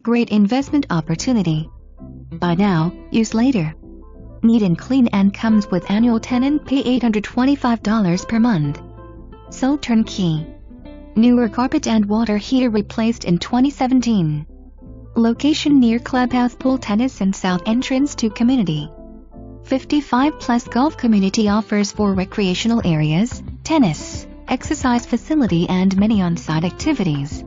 Great investment opportunity. Buy now, use later. Neat and clean and comes with annual tenant pay $825 per month. Sold turnkey. Newer carpet and water heater replaced in 2017. Location near clubhouse, pool, tennis and south entrance to community. 55 plus golf community offers for recreational areas, tennis, exercise facility and many on-site activities.